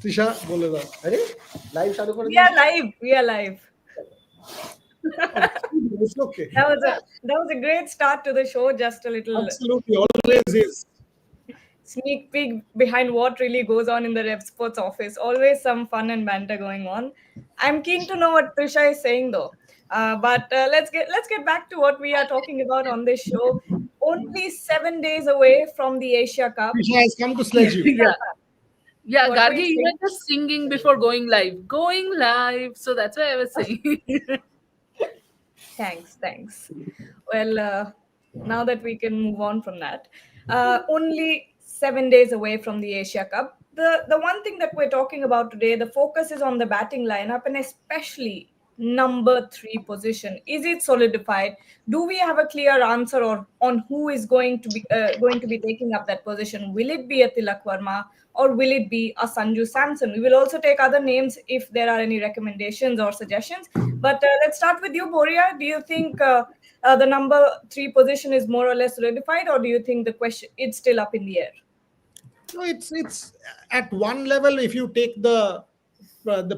Trisha, bole daao. Are live shadow kar We are live. We are live. It's okay. That was a great start to the show. Just a little Absolutely, always is. sneak peek behind what really goes on in the Rev Sports office. Always some fun and banter going on. I'm keen to know what Trisha is saying though. But let's get back to what we are talking about on this show. Only 7 days away from the Asia Cup. Trisha has come to sledge you. Yeah. Yeah, What were Gargi, you you saying? were just singing before going live. Going live. So that's why I was saying. Thanks. Well, now that we can move on from that, only 7 days away from the Asia Cup. The one thing that we're talking about today, the focus is on the batting lineup and especially number three position. Is it solidified? Do we have a clear answer or on who is going to be taking up that position? Will it be a Tilak Verma or will it be a Sanju Samson? We will also take other names if there are any recommendations or suggestions. But let's start with you, Boria. Do you think the number three position is more or less solidified, or do you think the question it's still up in the air? No, it's at one level. If you take the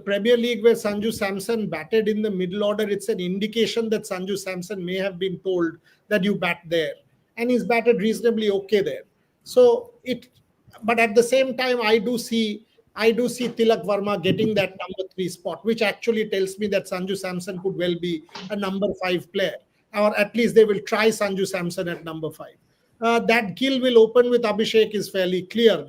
Premier League where Sanju Samson batted in the middle order, it's an indication that Sanju Samson may have been told that you bat there, and he's batted reasonably okay there. So but at the same time, I do see Tilak Verma getting that number three spot, which actually tells me that Sanju Samson could well be a number five player, or at least they will try Sanju Samson at number five. That Gill will open with Abhishek is fairly clear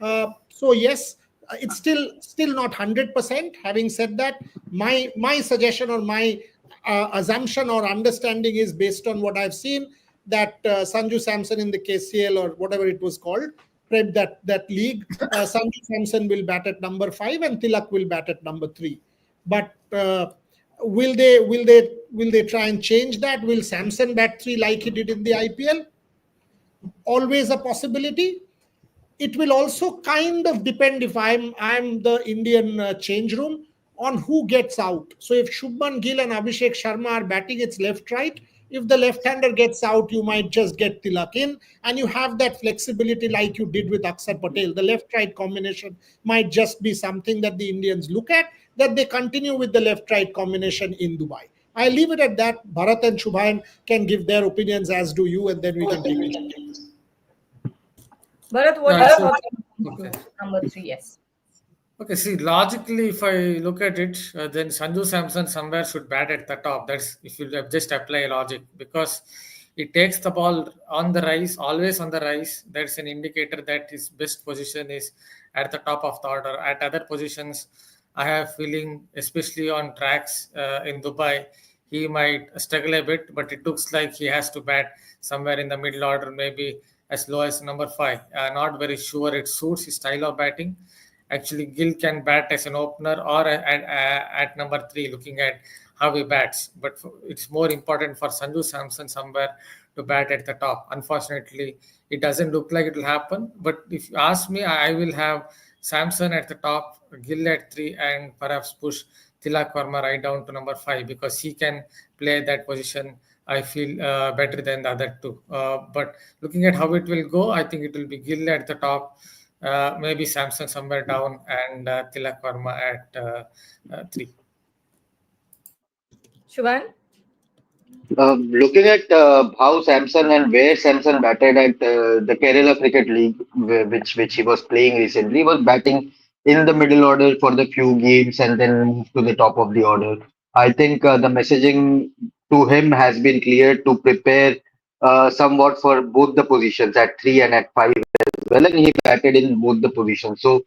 now. So yes, it's still not 100%. Having said that, my suggestion or my assumption or understanding is based on what I've seen that Sanju Samson in the KCL or whatever it was called, that league, Sanju Samson will bat at number five and Tilak will bat at number three. But will they try and change that? Will Samson bat three like he did in the IPL? Always a possibility. It will also kind of depend, if I'm the Indian change room, on who gets out. So if Shubman Gill and Abhishek Sharma are batting, it's left right. If the left-hander gets out, you might just get Tilak in, and you have that flexibility like you did with Akshar Patel. The left-right combination might just be something that the Indians look at, that they continue with the left-right combination in Dubai. I leave it at that. Bharat and Shubhan can give their opinions, as do you, and then we can take it. Bharat, what are Yeah, your so thoughts on okay. number three? Yes. Okay, see, logically, if I look at it, then Sanju Samson somewhere should bat at the top. That's if you just apply logic, because it takes the ball on the rise, always on the rise. That's an indicator that his best position is at the top of the order. At other positions, I have feeling, especially on tracks in Dubai, he might struggle a bit, but it looks like he has to bat somewhere in the middle order, maybe as low as number five. Not very sure it suits his style of batting. Actually, Gill can bat as an opener or at number three, looking at how he bats. But it's more important for Sanju Samson somewhere to bat at the top. Unfortunately, it doesn't look like it will happen. But if you ask me, I will have Samson at the top, Gill at three, and perhaps push Tilak Verma right down to number five because he can play that position. I feel better than the other two. But looking at how it will go, I think it will be Gill at the top, maybe Samson somewhere down, and Tilak Verma at three. Shubhan? Looking at how Samson and where Samson batted at the Kerala Cricket League, which he was playing recently, was batting in the middle order for the few games and then moved to the top of the order. I think the messaging to him has been clear to prepare somewhat for both the positions at three and at five as well, and he batted in both the positions. So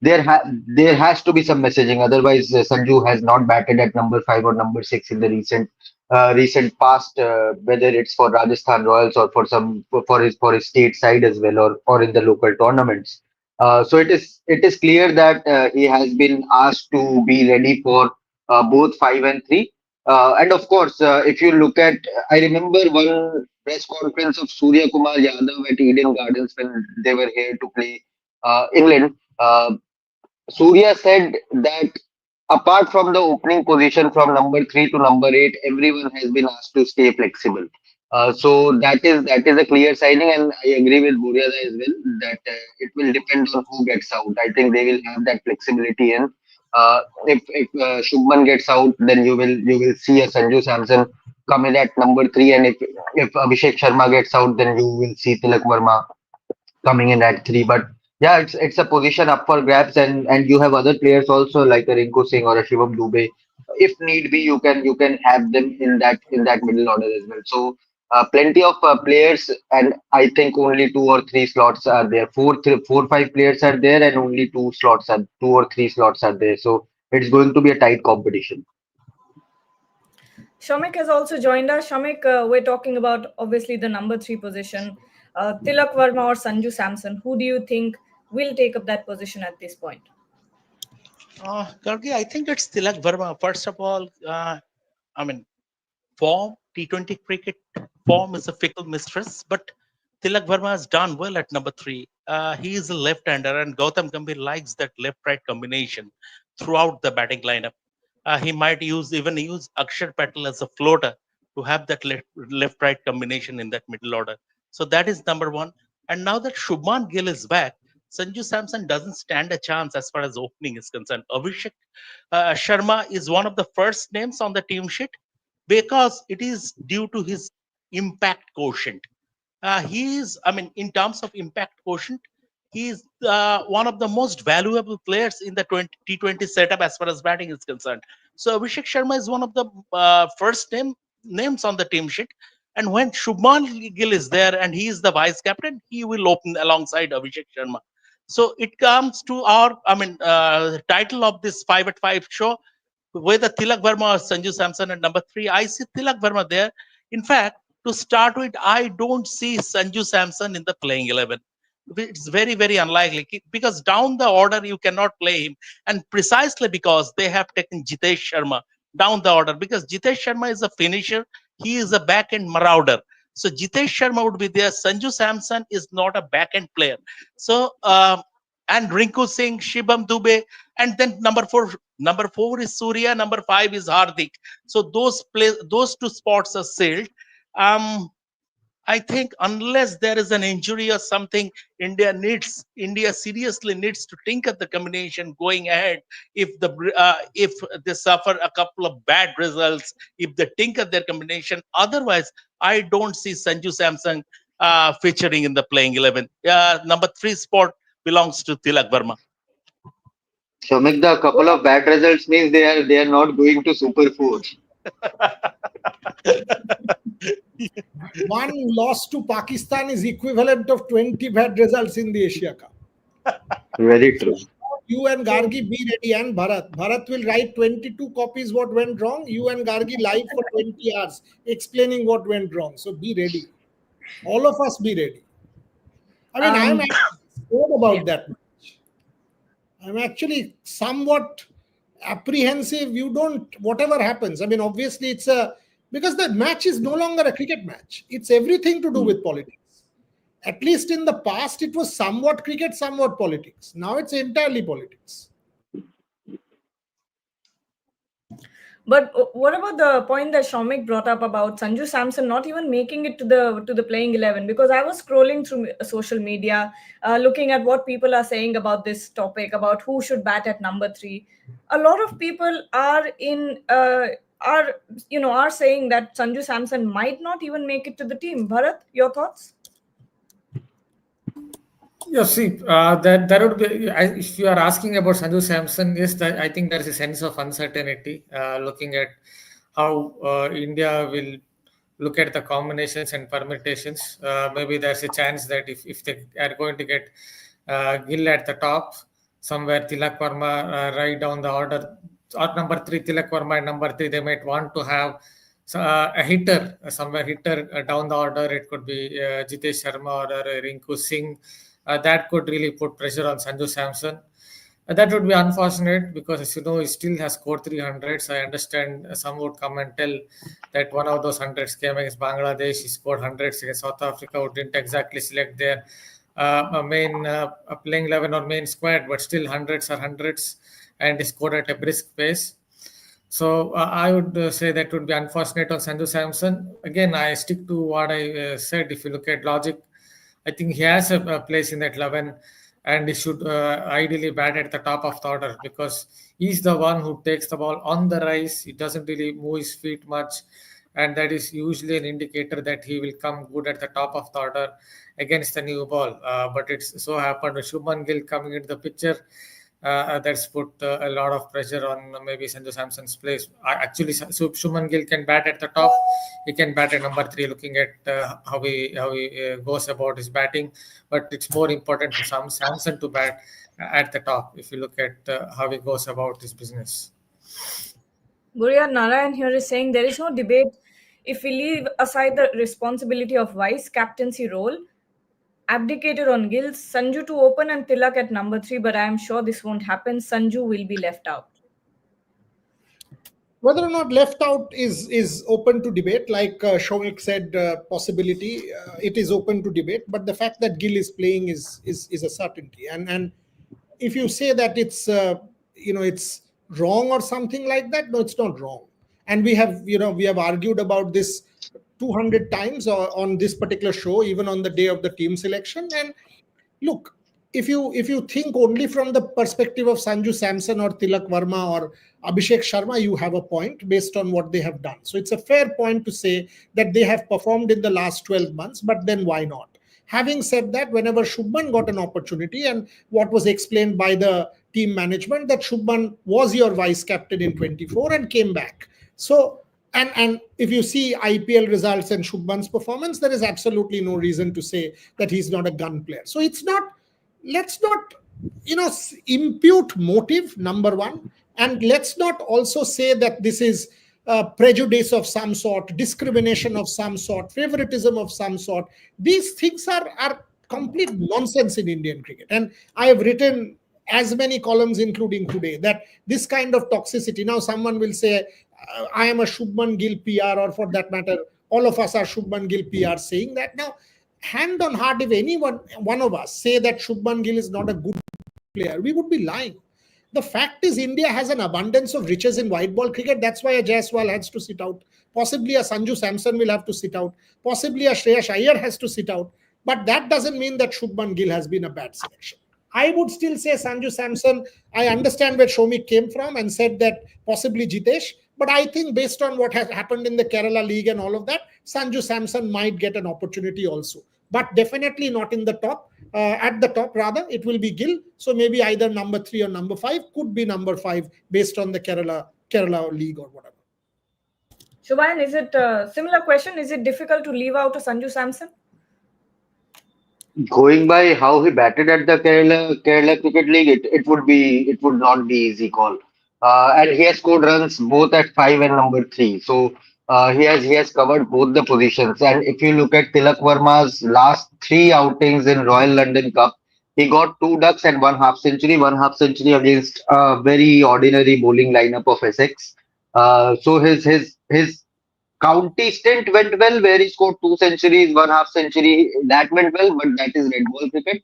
there has to be some messaging. Otherwise, Sanju has not batted at number five or number six in the recent past, whether it's for Rajasthan Royals or for his state side as well, or in the local tournaments. So it is clear that he has been asked to be ready for both five and three. And of course, if you look at, I remember one press conference of Surya Kumar Yadav at Eden Gardens when they were here to play England. Surya said that apart from the opening position from number three to number eight, everyone has been asked to stay flexible. So that is a clear signing, and I agree with Buriada as well that it will depend on who gets out. I think they will have that flexibility in. If Shubman gets out, then you will see a Sanju Samson come in at number three, and if Abhishek Sharma gets out, then you will see Tilak Verma coming in at three. But yeah, it's a position up for grabs, and you have other players also like a Rinku Singh or a Shivam Dubey. If need be, you can have them in that middle order as well. So plenty of players, and I think only two or three slots are there. Four, five players are there, and only two or three slots are there. So it's going to be a tight competition. Shamik has also joined us. Shamik, we're talking about obviously the number 3 position. Tilak Verma or Sanju Samson, who do you think will take up that position at this point? Gargi, I think it's Tilak Verma. First of all, I mean, form, T20 cricket form is a fickle mistress, but Tilak Verma has done well at number 3. He is a left-hander, and Gautam Gambhir likes that left-right combination throughout the batting lineup. He might use Akshar Patel as a floater to have that left-right combination in that middle order. So that is number 1. And now that Shubman Gill is back, Sanju Samson doesn't stand a chance as far as opening is concerned. Abhishek Sharma is one of the first names on the team sheet because it is due to his impact quotient. In terms of impact quotient, he is one of the most valuable players in the T20 setup as far as batting is concerned. So Abhishek Sharma is one of the first names on the team sheet. And when Shubman Gill is there and he is the vice captain, he will open alongside Abhishek Sharma. So it comes to our, title of this 5 at 5 show, whether Tilak Verma or Sanju Samson at number 3. I see Tilak Verma there. In fact, to start with, I don't see Sanju Samson in the playing 11. It's very, very unlikely because down the order you cannot play him, and precisely because they have taken Jitesh Sharma down the order, because Jitesh Sharma is a finisher, he is a back end marauder. So Jitesh Sharma would be there. Sanju Samson is not a back end player. So and Rinku Singh, Shibam Dubey, and then number four is Surya, number 5 is Hardik. So those two spots are sealed. I think unless there is an injury or something, India seriously needs to think of the combination going ahead. If they suffer a couple of bad results, if they think of their combination, otherwise I don't see Sanju Samson featuring in the playing 11. Number 3 spot belongs to Tilak Verma. So make the couple of bad results means they are not going to Super 4. One loss to Pakistan is equivalent of 20 bad results in the Asia Cup. Very true. You and Gargi be ready, and Bharat. Bharat will write 22 copies what went wrong. You and Gargi live for 20 hours explaining what went wrong. So be ready. All of us be ready. I mean, I'm scared about that match. I'm actually somewhat apprehensive. Whatever happens. I mean, obviously because the match is no longer a cricket match. It's everything to do with politics. At least in the past, it was somewhat cricket, somewhat politics. Now it's entirely politics. But what about the point that Shamik brought up about Sanju Samson not even making it to the playing 11? Because I was scrolling through social media, looking at what people are saying about this topic, about who should bat at number 3. A lot of people are saying that Sanju Samson might not even make it to the team. Bharat, your thoughts? Yeah, see, that would be, if you are asking about Sanju Samson, yes, I think there is a sense of uncertainty looking at how India will look at the combinations and permutations. Maybe there's a chance that if they are going to get Gill at the top, somewhere Tilak Verma right down the order, or number 3 Tilak Verma and number 3, they might want to have a hitter, somewhere hitter down the order. It could be Jitesh Sharma or Rinku Singh. That could really put pressure on Sanju Samson. That would be unfortunate because, as you know, he still has scored 300s. I understand some would come and tell that one of those hundreds came against Bangladesh. He scored hundreds against South Africa, who didn't exactly select their main playing 11 or main squad, but still hundreds are hundreds, and he scored at a brisk pace. So I would say that would be unfortunate on Sanju Samson. Again, I stick to what I said. If you look at logic, I think he has a place in that 11, and he should ideally bat at the top of the order because he's the one who takes the ball on the rise. He doesn't really move his feet much, and that is usually an indicator that he will come good at the top of the order against the new ball. But it's so happened with Shubman Gill coming into the picture. That's put a lot of pressure on maybe Sanju Samson's place. Actually, Shubman Gill can bat at the top. He can bat at number 3. Looking at how he goes about his batting, but it's more important for Samson to bat at the top. If you look at how he goes about his business. Guriya Narayan here is saying there is no debate. If we leave aside the responsibility of vice captaincy role, abdicated on Gill, Sanju to open and Tilak at number 3, but I am sure this won't happen. Sanju will be left out. Whether or not left out is open to debate. Like Shomik said, possibility, it is open to debate. But the fact that Gill is playing is a certainty. And if you say that it's wrong or something like that, no, it's not wrong. And we have argued about this 200 times on this particular show, even on the day of the team selection. And look, if you think only from the perspective of Sanju Samson or Tilak Verma or Abhishek Sharma, you have a point based on what they have done. So it's a fair point to say that they have performed in the last 12 months, but then why not? Having said that, whenever Shubman got an opportunity, and what was explained by the team management, that Shubman was your vice captain in 24 and came back. So, and if you see IPL results and Shubman's performance, there is absolutely no reason to say that he's not a gun player. So it's not, let's not, impute motive, number one. And let's not also say that this is prejudice of some sort, discrimination of some sort, favoritism of some sort. These things are complete nonsense in Indian cricket. And I have written as many columns, including today, that this kind of toxicity. Now, someone will say, I am a Shubman Gill PR, or for that matter, all of us are Shubman Gill PR saying that. Now, hand on heart, if one of us say that Shubman Gill is not a good player, we would be lying. The fact is, India has an abundance of riches in white ball cricket. That's why a Jaiswal has to sit out. Possibly a Sanju Samson will have to sit out. Possibly a Shreyas Iyer has to sit out. But that doesn't mean that Shubman Gill has been a bad selection. I would still say Sanju Samson. I understand where Shomik came from and said that possibly Jitesh. But I think based on what has happened in the Kerala League and all of that, Sanju Samson might get an opportunity also. But definitely not in the top. At the top, rather, it will be Gill. So maybe either number 3 or number 5, could be number 5 based on the Kerala League or whatever. Shubhayan, is it a similar question? Is it difficult to leave out a Sanju Samson? Going by how he batted at the Kerala Cricket League, it would not be easy call. And he has scored runs both at 5 and number 3. So he has covered both the positions. And if you look at Tilak Verma's last 3 outings in Royal London Cup, he got 2 ducks and one half century against a very ordinary bowling lineup of Essex. So his county stint went well, where he scored 2 centuries, one half century. That went well, but that is red ball cricket.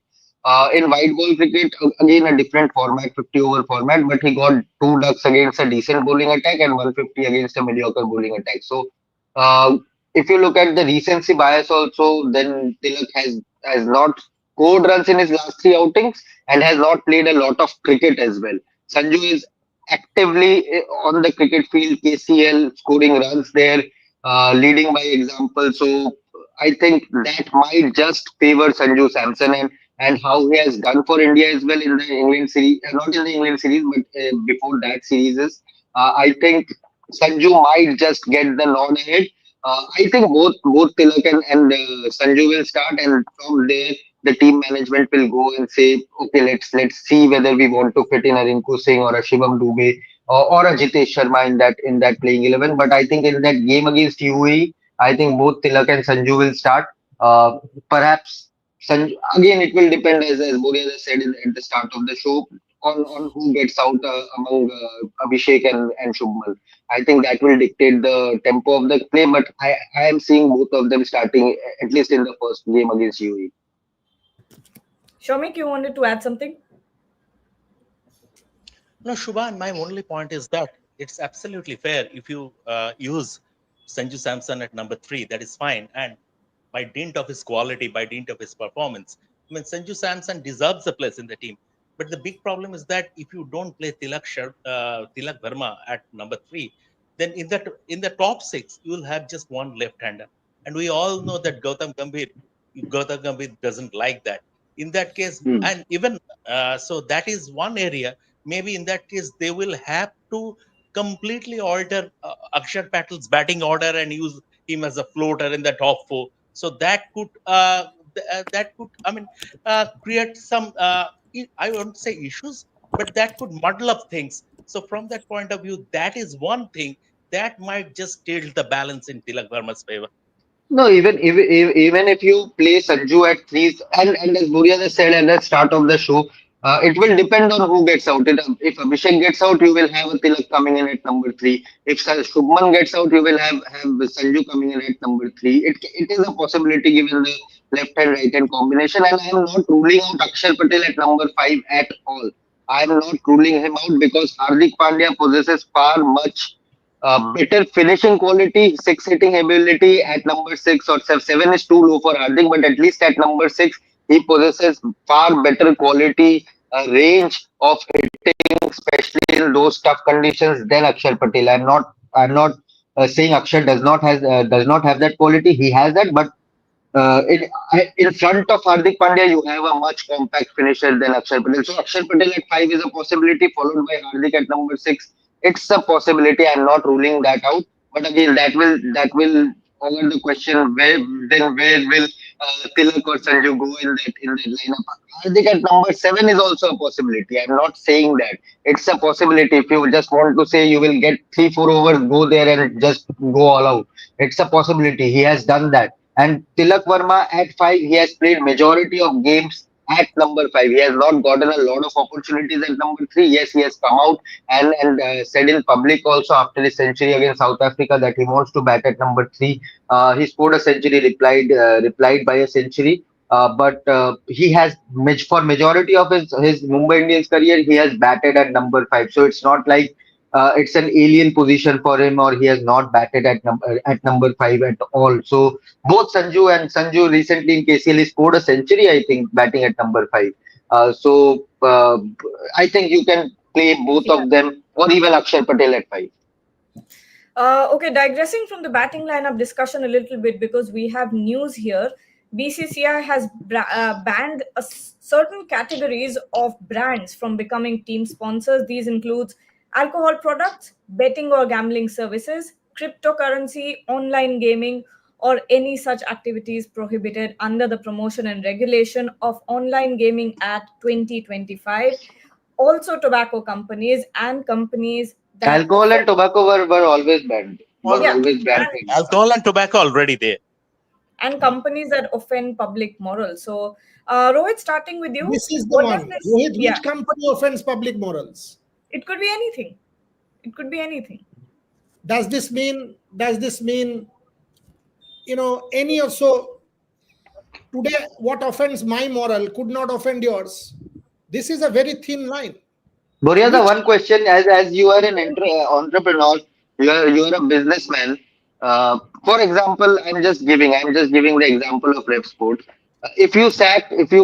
In white ball cricket, again a different format, 50 over format, but he got 2 ducks against a decent bowling attack and 150 against a mediocre bowling attack. So, uh, if you look at the recency bias also, then Tilak has not scored runs in his last 3 outings and has not played a lot of cricket as well. Sanju is actively on the cricket field, KCL, scoring runs there, leading by example. So I think that might just favor Sanju Samson, and how he has done for India as well in the England series, not in the England series, but before that series is. I think Sanju might just get the nod ahead. I think both Tilak and Sanju will start, and from there the team management will go and say, okay, let's see whether we want to fit in a Rinku Singh or a Shivam Dubey or a Jitesh Sharma in that playing 11. But I think in that game against UAE, I think both Tilak and Sanju will start. Perhaps Sanju, again, it will depend, as Boria said at the start of the show, on who gets out among Abhishek and Shubman. I think that will dictate the tempo of the play. But I am seeing both of them starting at least in the first game against UAE. Shomik, you wanted to add something? No, Shubhan, my only point is that it's absolutely fair. If you use Sanju Samson at number 3, that is fine. And by dint of his quality, by dint of his performance, I mean, Sanju Samson deserves a place in the team. But the big problem is that if you don't play Tilak Verma at number 3, then in the top 6, you will have just one left-hander. And we all know that Gautam Gambhir doesn't like that. In that case, Hmm. and even so, that is one area. Maybe in that case, they will have to completely alter Akshar Patel's batting order and use him as a floater in the top 4. So that could I mean create some I won't say issues, but that could muddle up things. So from that point of view, that is one thing that might just tilt the balance in Tilak Verma's favor. No, even if you play Sanju at threes, and as Buriya said at the start of the show, it will depend on who gets out. If Abhishek gets out, you will have a Tilak coming in at number 3. If Shubman gets out, you will have Sanju coming in at number 3. It is a possibility given the left and right hand combination, and I am not ruling out Akshar Patel at number 5 at all. I am not ruling him out because Hardik Pandya possesses far much better finishing quality, six hitting ability at number 6 or 7 is too low for Hardik, but at least at number 6, he possesses far better quality range of hitting, especially in those tough conditions than Akshar Patel. I'm not saying Akshar does not have that quality. He has that, but in front of Hardik Pandya, you have a much compact finisher than Akshar Patel. So Akshar Patel at 5 is a possibility, followed by Hardik at number 6. It's a possibility. I'm not ruling that out. But again, that will over the question where will Tilak or Sanju go in that lineup? Hardik at number 7 is also a possibility. I'm not saying that. It's a possibility. If you just want to say you will get 3-4 overs, go there and just go all out. It's a possibility. He has done that. And Tilak Verma at 5, he has played majority of games at number 5. He has not gotten a lot of opportunities at number 3. Yes, he has come out and said in public also after his century against South Africa that he wants to bat at number 3. He scored a century, replied by a century. But he has for majority of his Mumbai Indians career, he has batted at number 5. So it's not like it's an alien position for him, or he has not batted at number 5 at all. So both Sanju recently in KCL he scored a century, I think, batting at number 5. So I think you can play both Yeah. of them, or even Akshar Patel at 5. Okay, digressing from the batting lineup discussion a little bit because we have news here. BCCI has banned certain categories of brands from becoming team sponsors. These includes alcohol products, betting or gambling services, cryptocurrency, online gaming, or any such activities prohibited under the Promotion and Regulation of Online Gaming Act 2025. Also, tobacco companies and companies that Alcohol and tobacco were always banned. Were Yeah. always banned. Alcohol and tobacco already there. and companies that offend public morals. So, Rohit, starting with you, This is the what does one. this? Rohit, Yeah, which company offends public morals? it could be anything. It could be anything. Does this mean any of so today what offends my moral could not offend yours? This is a very thin line. Boria, the Which one question, as you are an entrepreneur, you are a businessman. For example, I'm just giving the example of rep sport. If you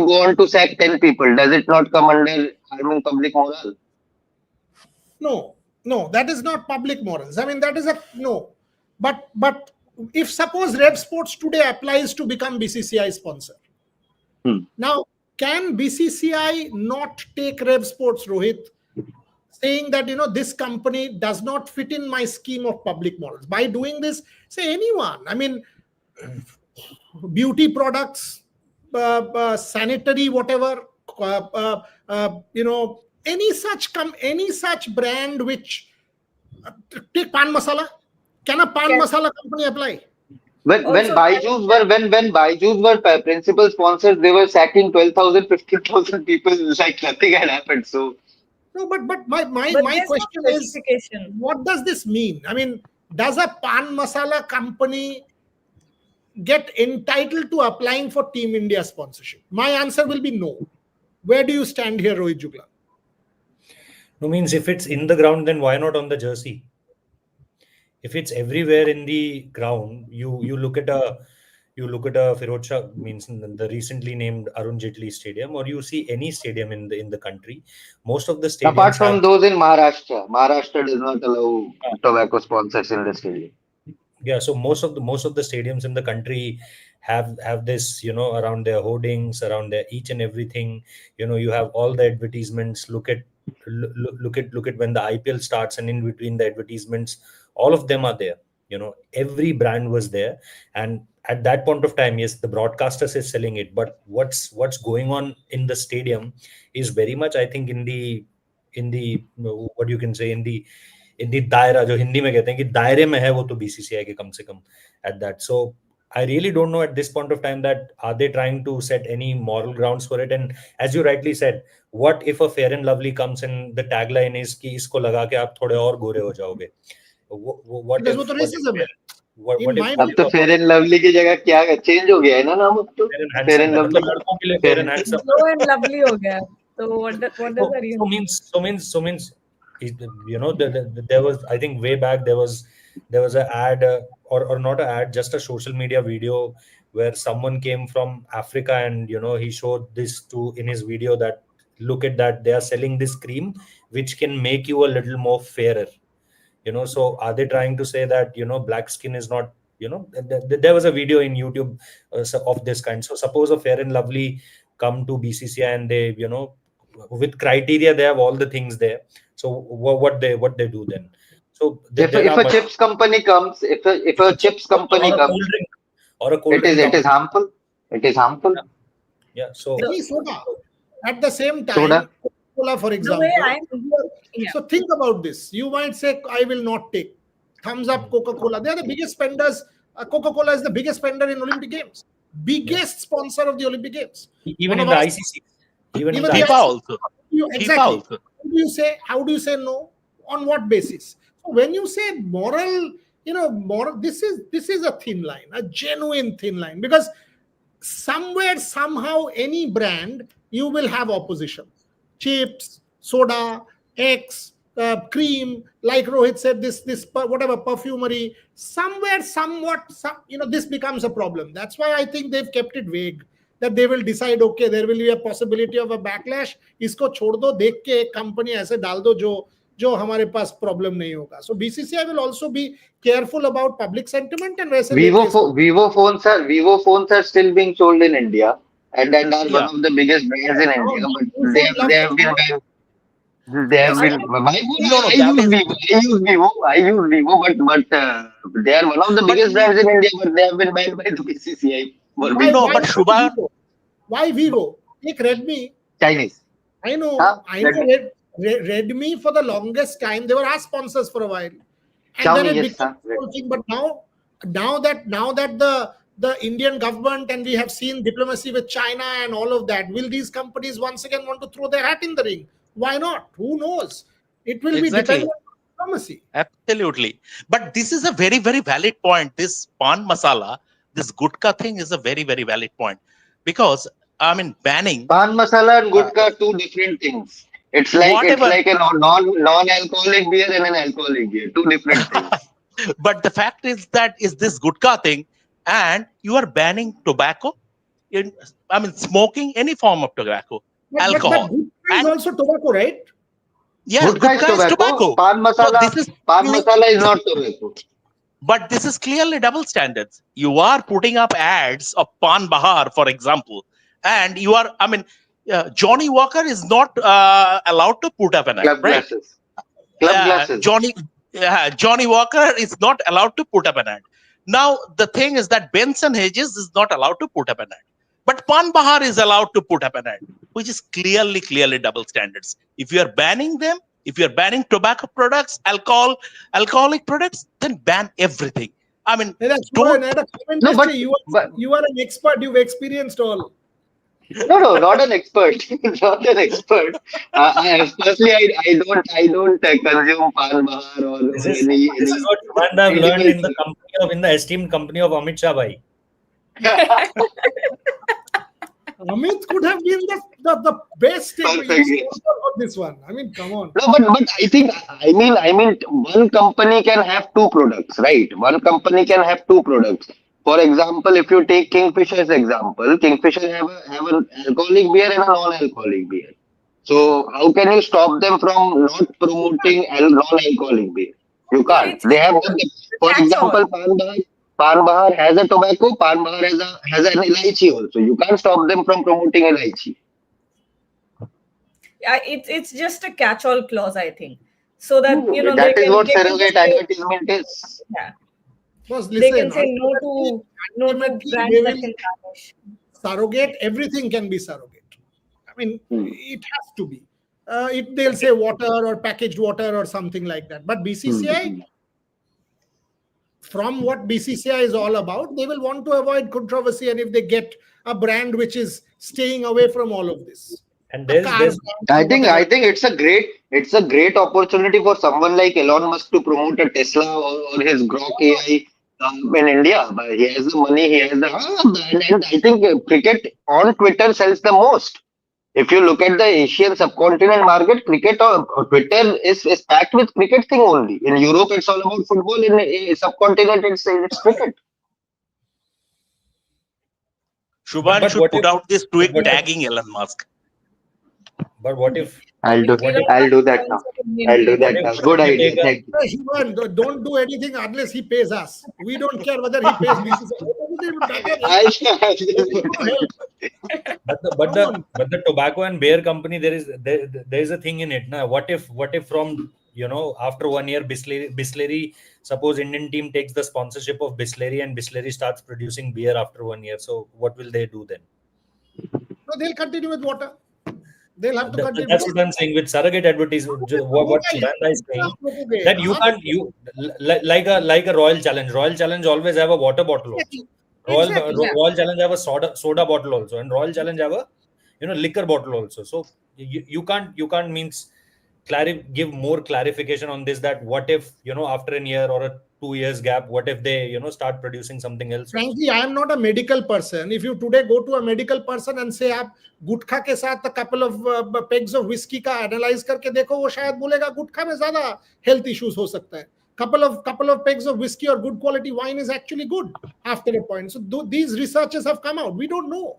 go on to sack 10 people, does it not come under harming public moral? no, that is not public morals. I mean, that is a no. But if suppose Rev Sports today applies to become BCCI sponsor, Hmm. now can BCCI not take Rev Sports, Rohit, saying that this company does not fit in my scheme of public morals? By doing this, say anyone. I mean, beauty products, sanitary, whatever, any such brand which take pan masala. Can a pan Yes. masala company apply? When Also, Byju's were principal sponsors, they were sacking 12,000, 15,000 people like nothing had happened. So No, but my but my there's no question is, specification. what does this mean? I mean, does a pan masala company get entitled to applying for Team India sponsorship? My answer will be no. Where do you stand here, Rohit Jugla? No, means if it's in the ground, then why not on the jersey? if it's everywhere in the ground, you look at a Firod Shah, means the recently named Arun Jaitley Stadium, or you see any stadium in the country, most of the Apart stadiums from have, those in Maharashtra does not allow tobacco sponsors in the stadium. yeah, so most of the stadiums in the country have this, around their hoardings, around their each and everything. You have all the advertisements. Look at when the IPL starts, and in between the advertisements, all of them are there. Every brand was there. And at that point of time, yes, the broadcasters is selling it, but what's going on in the stadium is very much, I think, in the what you can say, in the दायरा, जो हिंदी में कहते हैं कि दायरे में है, वो तो बीसीसीआई के कम से कम at that. So I really don't know at this point of time that are they trying to set any moral grounds for it. And as you rightly said, what if a Fair and Lovely comes and the tagline is कि इसको लगा के आप थोड़े और गोरे हो जाओगे. What Because if वो तो racism है. In my अब तो फेयर एंड लवली की जगह क्या चेंज हो गया है ना नाम अब तो fair and fair handsome and है, लवली मतलब लड़कों के लिए fair and handsome. Glow and lovely हो गया. So what does that even mean? So means there was, I think, way back there was an ad, or not an ad, just a social media video where someone came from Africa, and he showed this in his video that look at that, they are selling this cream which can make you a little more fairer. So are they trying to say that black skin is not, there was a video in YouTube of this kind. So suppose a Fair and Lovely come to BCCI, and they, with criteria, they have all the things there. So what they do then? So there if are a chips company comes if a chips company or a cold comes drink, or a cold it is drink harmful. It is harmful. yeah. So any soda. At the same time, Soda. Coca-Cola, for The example. way yeah. So think about this. You might say, I will not take. Thumbs up, Coca-Cola. They are the biggest spenders. Coca-Cola is the biggest spender in Olympic Games. Biggest sponsor of the Olympic Games. even One in of the our- ICC, even in Even the the FIFA ICC, also. Exactly. FIFA also. How do you say no? On what basis? So when you say moral, this is a thin line, a genuine thin line, because somewhere, somehow, any brand, you will have opposition. Chips, soda, eggs, cream, like Rohit said, whatever, perfumery, somewhere, somewhat, this becomes a problem. That's why I think they've kept it vague, that they will decide, okay, there will be a possibility of a backlash, इसको छोड़ दो, देख के एक company ऐसे डाल दो जो हमारे पास प्रॉब्लम नहीं होगा. So BCCI will also be careful about public sentiment, and वैसे Vivo phones are still being sold in India, and are one Yeah. of the biggest brands in India, but they have been banned. They have Yes, been. Why would No, I that use is. Vivo? I use Vivo, but they are one of the But biggest brands in India, but they have been banned by the BCCI for being No, but Shubha, Why Vivo? Take Redmi. Chinese. I know. Huh? I know. Redmi, for the longest time, they were our sponsors for a while, and then Xiaomi, it yes, became sir. a whole thing. But now that the Indian government, and we have seen diplomacy with China and all of that, will these companies once again want to throw their hat in the ring? Why not? Who knows? It will be Exactly. dependent on diplomacy. absolutely. But this is a very, very valid point. This pan masala, this gutka thing is a very, very valid point. Because, I mean, banning Pan masala and gutka are two different things. It's Whatever. like a non-alcoholic beer and an alcoholic beer. Two different things. but the fact is that is this gutka thing, and you are banning tobacco, smoking, any form of tobacco, But alcohol. gutka is And- also tobacco, right? Yes, Gutka is tobacco. Pan masala is not tobacco. But this is clearly double standards. You are putting up ads of Pan Bahar, for example, and you are, Johnny Walker is not allowed to put up an ad, Club right? glasses. Club glasses. Johnny Walker is not allowed to put up an ad. Now, the thing is that Benson Hedges is not allowed to put up an ad. But Pan Bahar is allowed to put up an ad, which is clearly double standards. If you are banning them, if you are banning tobacco products, alcoholic products, then ban everything. That's don't- No, but- you are an expert. You've experienced all. No, not an expert. Not an expert. Personally, I don't consume Pan Bahar or this is any. what Shubhanda have learned in the esteemed company of Amit Shah Bhai. Amit could have been the best Perfect. sponsor of this one. I mean, come on. No, but I mean, one company can have two products, right? One company can have two products. For example, if you take Kingfisher's example, Kingfisher have an alcoholic beer and a non-alcoholic beer. So how can you stop them from not promoting non-alcoholic beer? You No, can't. They have both. it's For a catch-all. example, Pan Bahar has a tobacco. Pan Bahar has an elaichi also. You can't stop them from promoting elaichi. Yeah, it's just a catch-all clause, I think, so that That is what they can surrogate just say, advertisement is. yeah, Boss, they can listen, say no to ultimately brands they that will can tarnish. surrogate. Everything can be surrogate. I mean, Hmm. it has to be. They'll say water or packaged water or something like that. But BCCI, from what BCCI is all about, they will want to avoid controversy. And if they get a brand which is staying away from all of this, And a car there's brand I or think whatever. I think it's a great opportunity for someone like Elon Musk to promote a Tesla or his Grok AI in India. But he has the money, he has the and I think cricket on Twitter sells the most. If you look at the Asian subcontinent market, cricket or Twitter is packed with cricket thing only. In Europe, it's all about football. In subcontinent, it's cricket. Shubhan but should what put if out this tweet what if tagging Elon Musk. but what if I'll do what if I'll do that now. I'll do what that if now. what Good if you idea. take a Thank you. Don't do anything unless he pays us. We don't care whether he pays BCCI. It doesn't matter. I No help. but Come on. the tobacco and beer company, there is a thing in it now. What if from after 1 year Bisleri, suppose Indian team takes the sponsorship of Bisleri and Bisleri starts producing beer after 1 year, so what will they do then? No, they'll continue with water. They'll have to continue. That's what I'm saying with surrogate advertisement. What Shubhanda is saying, that you can't like a Royal Challenge. Royal Challenge always have a water bottle also. Exactly. Yeah. Royal Challenge have a soda bottle also, and Royal Challenge have a liquor bottle also. So you can't means give more clarification on this, that what if after a year or a 2 years gap, what if they start producing something else also? Frankly, I am not a medical person. If you today go to a medical person and say आप गुटखा के साथ a couple of pegs of whiskey का analyze करके देखो, वो शायद बोलेगा गुटखा में ज़्यादा health issues हो सकता है. Couple of pegs of whiskey or good quality wine is actually good after a point. So these researches have come out. We don't know.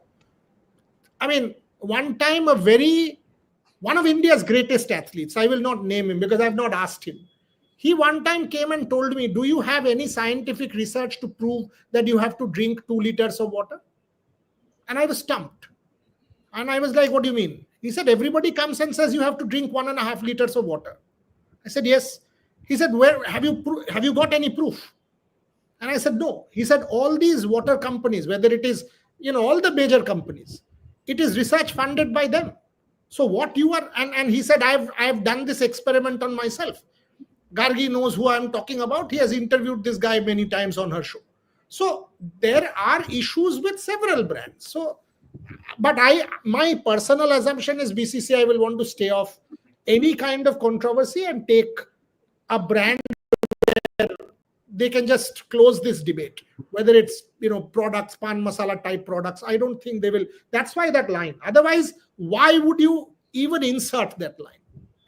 I mean, one time one of India's greatest athletes, I will not name him because I've not asked him. He one time came and told me, do you have any scientific research to prove that you have to drink 2 liters of water? And I was stumped. And I was like, what do you mean? He said, everybody comes and says you have to drink 1.5 liters of water. I said, yes. He said, where have you got any proof? And I said, no. He said, all these water companies, whether it is, all the major companies, it is research funded by them. So what you are, and he said, I've done this experiment on myself. Gargi knows who I'm talking about. He has interviewed this guy many times on her show. So there are issues with several brands. So, but my personal assumption is BCCI will want to stay off any kind of controversy and take a brand where they can just close this debate. Whether it's products, pan masala type products, I don't think they will. That's why that line. Otherwise, why would you even insert that line?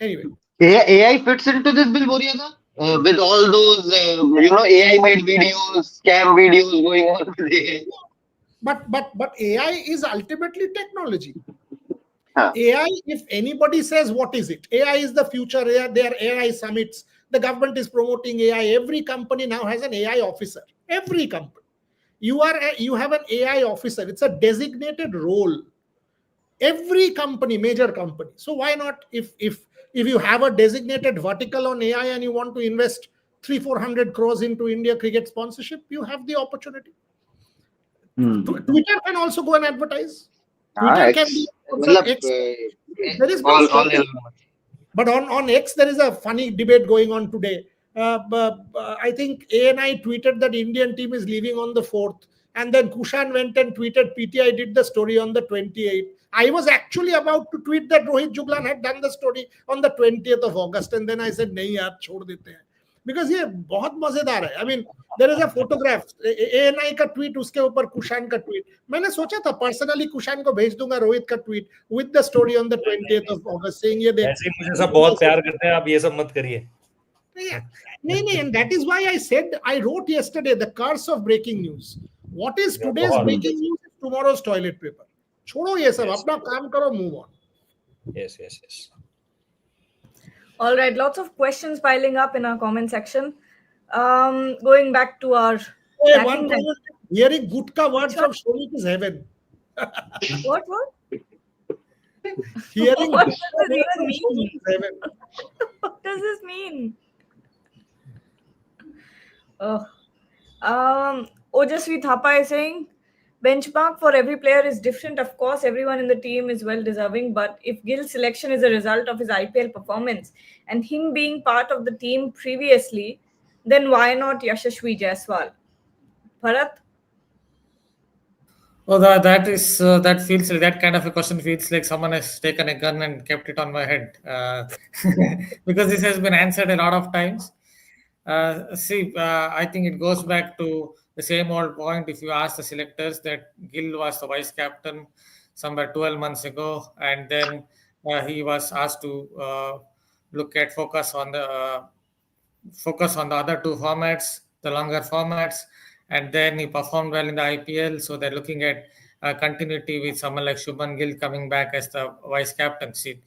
Anyway. AI fits into this, Bill Boriana, with all those AI made videos, scam videos going on with AI. But AI is ultimately technology. Huh. AI, if anybody says what is it, AI is the future. There are AI summits. The government is promoting AI. Every company now has an AI officer. Every company, you have an AI officer. It's a designated role. Every company, major company. So why not, if you have a designated vertical on AI and you want to invest 300-400 crores into India cricket sponsorship, you have the opportunity. Twitter can also go and advertise. Twitter can be X. There is no stopping. But on X, there is a funny debate going on today. I think ANI tweeted that Indian team is leaving on the 4th. And then Kushan went and tweeted, PTI did the story on the 28th. I was actually about to tweet that Rohit Juglan had done the story on the 20th of August. And then I said, nahi yaar, chhod dete hain. because ये बहुत मजेदार है. I mean, there is a photograph. ANI का tweet उसके ऊपर कुशान का tweet. मैंने सोचा था personally कुशान को भेज दूंगा रोहित का tweet with the story on the 20th of August saying ये देख. ऐसे ही मुझे सब बहुत प्यार करते हैं, आप ये सब मत करिए. नहीं, and that is why I said, I wrote yesterday, the curse of breaking news. What is today's बहुत. breaking news is tomorrow's toilet paper. छोड़ो ये सब, अपना काम करो, move on. Yes. All right, lots of questions piling up in our comment section. Going back to our Hey, one person hearing gutka word from Shomik is heaven. what? Hearing What gutka does word it from mean? Shomik is heaven. What does this mean? Ojasvi Thapa is saying, benchmark for every player is different. Of course, everyone in the team is well deserving, but if Gill's selection is a result of his IPL performance and him being part of the team previously, then why not Yashasvi Jaiswal? Bharat? Oh, that feels like that kind of a question feels like someone has taken a gun and kept it on my head, because this has been answered a lot of times. I think it goes back to the same old point. If you ask the selectors that Gill was the vice captain somewhere 12 months ago, and then he was asked to focus on the other two formats, the longer formats, and then he performed well in the IPL. So they're looking at continuity with someone like Shubman Gill coming back as the vice captaincy.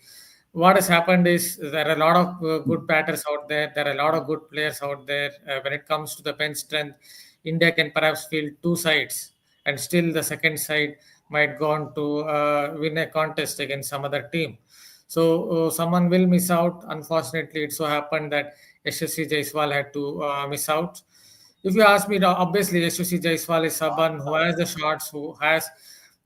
What has happened is there are a lot of good batters out there. There are a lot of good players out there. When it comes to the bench strength, India can perhaps field two sides, and still the second side might go on to win a contest against some other team. So someone will miss out. Unfortunately, it so happened that Yashasvi Jaiswal had to miss out. If you ask me, obviously Yashasvi Jaiswal is someone who has the shots, who has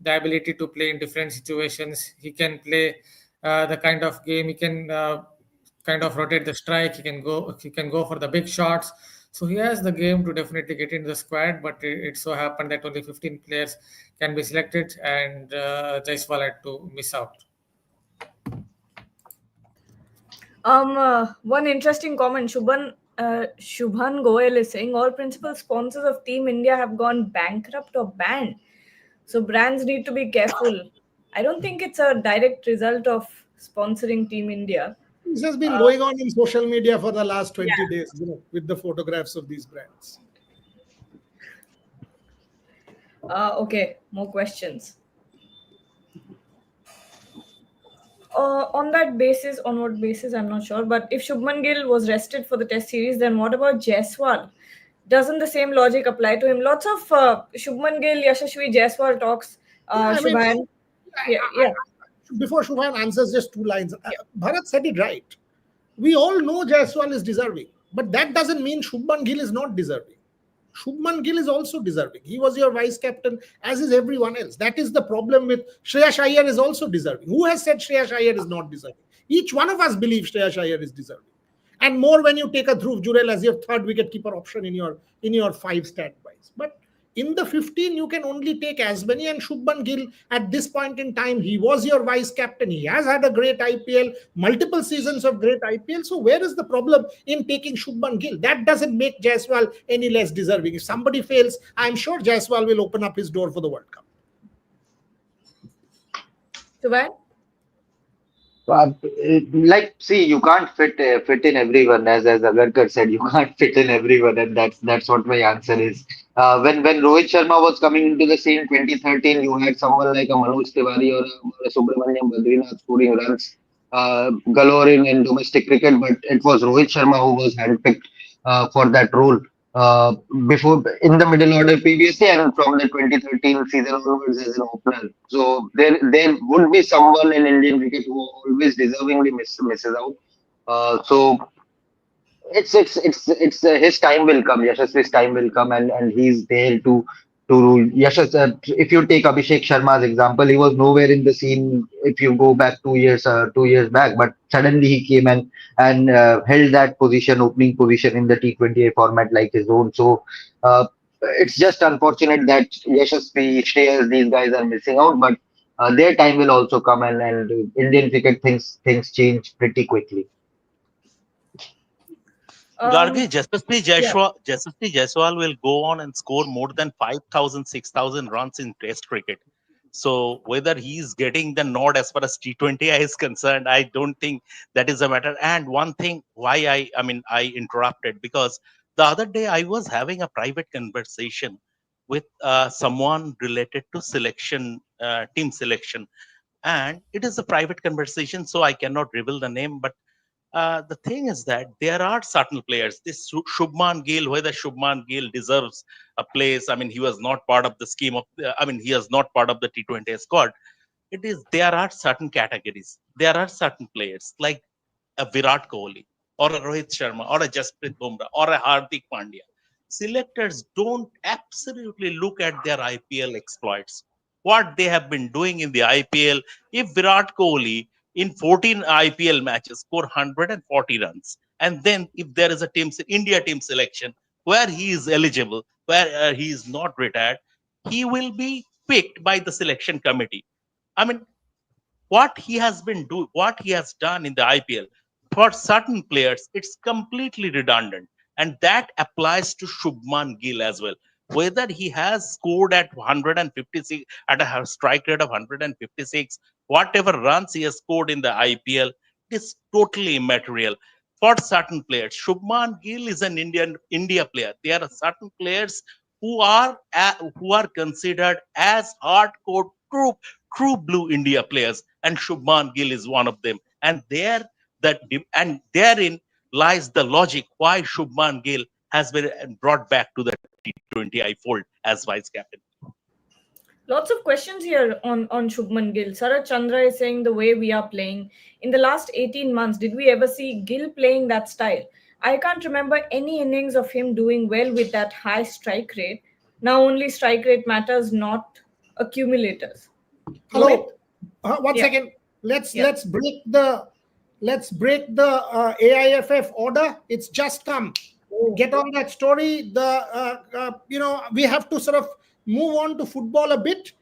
the ability to play in different situations. He can play the kind of game. He can kind of rotate the strike. He can go for the big shots. So he has the game to definitely get into the squad. But it so happened that only 15 players can be selected, and Jaiswal had to miss out. One interesting comment, Shubhan Goel is saying all principal sponsors of Team India have gone bankrupt or banned. So brands need to be careful. I don't think it's a direct result of sponsoring Team India. This has been going on in social media for the last 20 days, with the photographs of these brands. Okay, more questions. On what basis, I'm not sure. But if Shubman Gill was rested for the Test series, then what about Jaiswal? Doesn't the same logic apply to him? Lots of Shubman Gill, Yashasvi Jaiswal talks. Shubhan. Before Shubhan answers, just two lines. Bharat said it right. We all know Jaiswal is deserving, but that doesn't mean Shubman Gill is not deserving. Shubman Gill is also deserving. He was your vice captain, as is everyone else. That is the problem with Shreyas Iyer is also deserving. Who has said Shreyas Iyer is not deserving? Each one of us believes Shreyas Iyer is deserving. And more when you take a Dhruv Jurel as your third wicketkeeper option in your 5 stat wise. But in the 15, you can only take as many. And Shubman Gill, at this point in time, he was your vice captain. He has had a great IPL, multiple seasons of great IPL. So where is the problem in taking Shubman Gill? That doesn't make Jaiswal any less deserving. If somebody fails, I'm sure Jaiswal will open up his door for the World Cup. Shubhan? See, you can't fit in everyone, as Agarkar said. You can't fit in everyone, and that's what my answer is. When Rohit Sharma was coming into the scene 2013, you had someone like a Manoj Tiwari or a Subramaniam Badrinath scoring runs galore in domestic cricket, but it was Rohit Sharma who was handpicked for that role before in the middle order previously, and from the 2013 season onwards as an opener. So there would be someone in Indian cricket who always deservingly misses out. So it's his time will come. Yashasvi's time will come, and he's there to rule. If you take Abhishek Sharma's example, he was nowhere in the scene. If you go back 2 years back, but suddenly he came and held that position, opening position in the T20 format like his own. So it's just unfortunate that Yashasvi, Shreyas, these guys are missing out, but their time will also come, and Indian cricket things change pretty quickly. Gargi, Yeah. Jaswal Jaiswal will go on and score more than 5,000, 6,000 runs in Test cricket. So whether he's getting the nod as far as T20 is concerned, I don't think that is a matter. And one thing why I interrupted, because the other day I was having a private conversation with someone related to selection, team selection, and it is a private conversation, so I cannot reveal the name. But the thing is that there are certain players. This Shubman Gill, whether Shubman Gill deserves a place. I mean, he was not part of the scheme of. He is not part of the T20 squad. It is, there are certain categories. There are certain players like a Virat Kohli or a Rohit Sharma or a Jasprit Bumrah or a Hardik Pandya. Selectors don't absolutely look at their IPL exploits, what they have been doing in the IPL. If Virat Kohli in 14 IPL matches score 140 runs, and then if there is a India team selection where he is eligible, where he is not retired, he will be picked by the selection committee. I mean, what he has done in the IPL for certain players, it's completely redundant, and that applies to Shubman Gill as well. Whether he has scored at 156 at a strike rate of 156, whatever runs he has scored in the IPL is totally immaterial. For certain players, Shubman Gill is an India player. There are certain players who are considered as hardcore true blue India players, and Shubman Gill is one of them. And therein lies the logic why Shubman Gill has been brought back to the T20 fold as vice captain. Lots of questions here on Shubman Gill. Sarat Chandra is saying the way we are playing. In the last 18 months, did we ever see Gill playing that style? I can't remember any innings of him doing well with that high strike rate. Now only strike rate matters, not accumulators. Hello. Rohit? One Yeah. second. Let's Yeah. let's break the AIFF order. It's just come. Get on that story. We have to sort of move on to football a bit.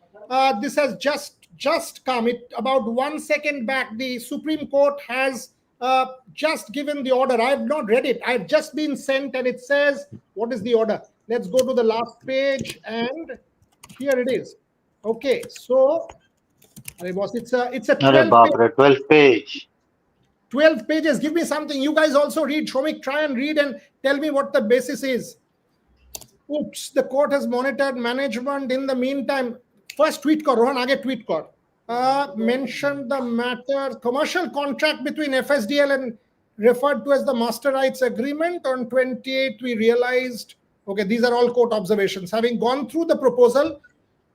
This has just come. It about 1 second back. The Supreme Court has just given the order. I have not read it. I've just been sent, and it says, what is the order? Let's go to the last page, and here it is. Okay, so it's a 12 page. 12 pages. Give me something. You guys also read. Shomik, try and read and tell me what the basis is. Oops, the court has monitored management. In the meantime, first tweet kar, Rohan, aage tweet kar. Mentioned the matter, commercial contract between FSDL and referred to as the master rights agreement. On 28th, we realized, okay, these are all court observations. Having gone through the proposal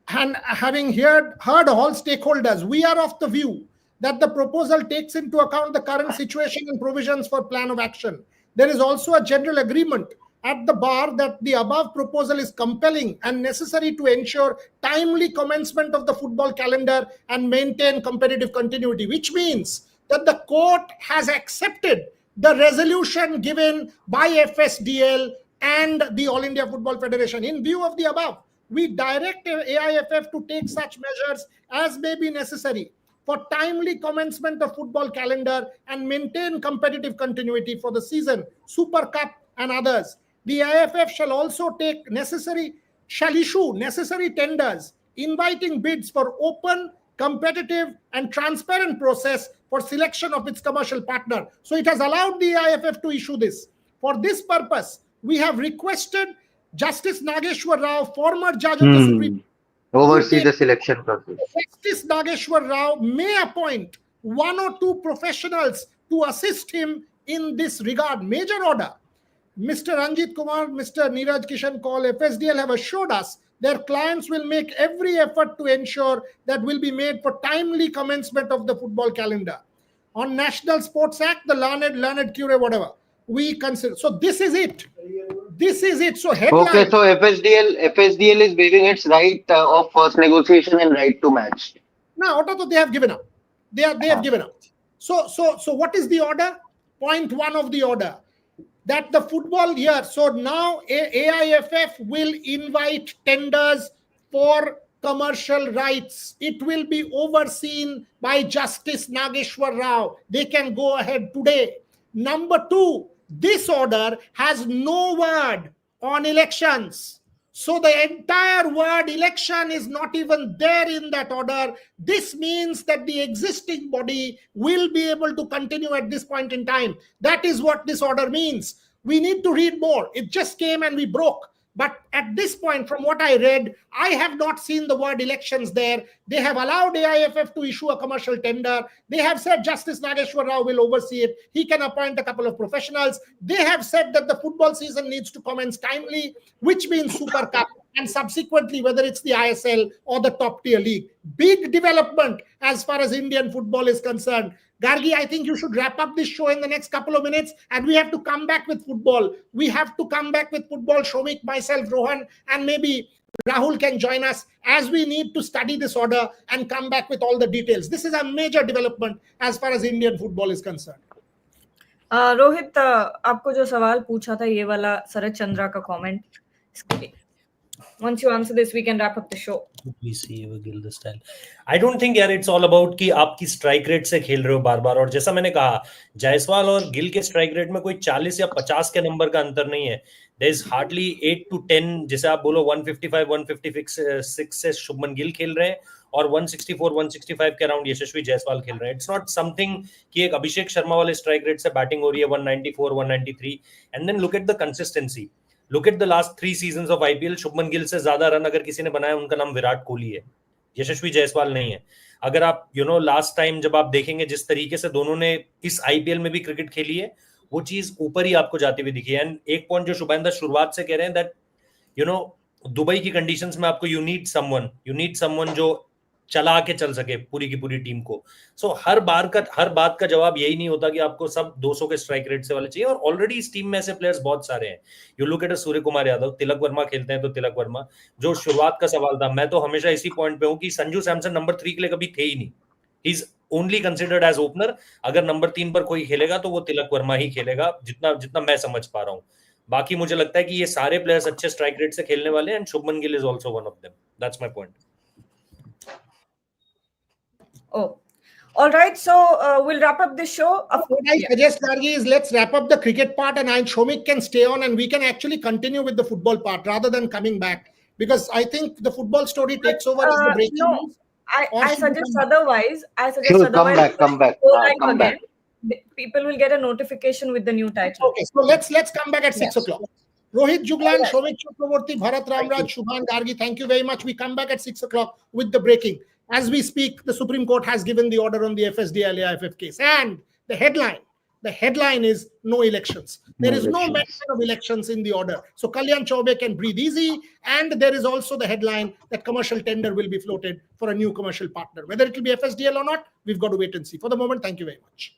and having heard all stakeholders, we are of the view that the proposal takes into account the current situation and provisions for plan of action. There is also a general agreement at the bar that the above proposal is compelling and necessary to ensure timely commencement of the football calendar and maintain competitive continuity, which means that the court has accepted the resolution given by FSDL and the All India Football Federation. In view of the above, we direct AIFF to take such measures as may be necessary for timely commencement of football calendar and maintain competitive continuity for the season, Super Cup and others. The AIFF shall issue necessary tenders, inviting bids for open, competitive and transparent process for selection of its commercial partner. So it has allowed the AIFF to issue this. For this purpose, we have requested Justice Nageshwar Rao, former judge of the Supreme Oversee the selection process. Justice Nageshwar Rao may appoint one or two professionals to assist him in this regard. Major order. Mr. Ranjit Kumar, Mr. Neeraj Kishan Kaul, FSDL have assured us their clients will make every effort to ensure that will be made for timely commencement of the football calendar. On National Sports Act, the learned cure, whatever, we consider. So this is it. This is it. So headline. Okay, so FSDL is waiving its right of first negotiation and right to match. Now, they have given up. They have given up. So what is the order? Point one of the order. That the football year. So now AIFF will invite tenders for commercial rights. It will be overseen by Justice Nageshwar Rao. They can go ahead today. Number two, This order has no word on elections. So the entire word election is not even there in that order. This means that the existing body will be able to continue at this point in time. That is what this order means. We need to read more. It just came and we broke. But at this point, from what I read, I have not seen the word elections there. They have allowed AIFF to issue a commercial tender. They have said Justice Nageshwar Rao will oversee it. He can appoint a couple of professionals. They have said that the football season needs to commence timely, which means Super Cup, and subsequently whether it's the ISL or the top tier league. Big development as far as Indian football is concerned. Gargi, I think you should wrap up this show in the next couple of minutes, and we have to come back with football. We have to come back with football. Shomik, myself, Rohan, and maybe Rahul can join us as we need to study this order and come back with all the details. This is a major development as far as Indian football is concerned. Rohit, आपको जो सवाल पूछा था ये वाला शरद चंद्रा का comment, once you answer this we can wrap up the show. We see Gill this time. I don't think यार it's all about कि आपकी स्ट्राइक रेट से खेल रहे हो बार बार, और जैसा मैंने कहा जायसवाल और गिल के स्ट्राइक रेट में कोई 40 या 50 के नंबर का अंतर नहीं है. There is hardly 8 to 10, जैसे आप बोलो 155 156 से शुभमन गिल खेल रहे हैं और 164 165 के अराउंड यशस्वी जायसवाल खेल रहे हैं. इट्स नॉट समथिंग कि एक अभिषेक शर्मा वाले स्ट्राइक रेट से बैटिंग हो रही है 194 193. And then look at the consistency. Look at the last 3 seasons of IPL. Shubman Gill से ज्यादा रन अगर किसी ने बनाया उनका नाम विराट कोहली है, यशस्वी जायसवाल नहीं है. अगर आप लास्ट टाइम जब आप देखेंगे जिस तरीके से दोनों ने इस IPL में भी क्रिकेट खेली है, वो चीज ऊपर ही आपको जाती हुई दिखी है. एंड एक पॉइंट जो शुभेंद्र शुरुआत से कह रहे हैं दैट दुबई की कंडीशंस में आपको यू नीड समवन जो चला के चल सके पूरी की पूरी टीम को. सो हर बात का जवाब यही नहीं होता कि आपको सब 200 के स्ट्राइक रेट से वाले चाहिए, और ऑलरेडी इस टीम में ऐसे प्लेयर्स बहुत सारे हैं. You look at Surya Kumar Yadav, Tilak Varma खेलते हैं तो तिलक वर्मा, जो शुरुआत का सवाल था, मैं तो हमेशा इसी पॉइंट पे हूं कि संजू सैमसन नंबर 3 के लिए कभी थे ही नहीं. He is only considered as opener. अगर नंबर 3 पर कोई खेलेगा तो वो तिलक वर्मा ही खेलेगा, जितना मैं समझ पा रहा हूं. बाकी मुझे लगता है कि ये सारे प्लेयर्स अच्छे स्ट्राइक रेट से खेलने वाले हैं, and Shubman Gill is also one of them. That's my point. Oh, all right. So we'll wrap up this show. What I suggest, Gargi, is let's wrap up the cricket part, and Shomik can stay on, and we can actually continue with the football part rather than coming back, because I think the football story takes over as the breaking news. I suggest otherwise. Come back. Come back. People will get a notification with the new title. Okay, so let's come back at 6 o'clock. Rohit Juglan, Shomik Chakraborty, Bharat Ramraj, Shubhan Gargi, thank you very much. We come back at 6 o'clock with the breaking. As we speak, the Supreme Court has given the order on the FSDL AIFF case. And the headline is no elections. There is no mention of elections in the order. So Kalyan Chaubey can breathe easy. And there is also the headline that commercial tender will be floated for a new commercial partner. Whether it will be FSDL or not, we've got to wait and see. For the moment, thank you very much.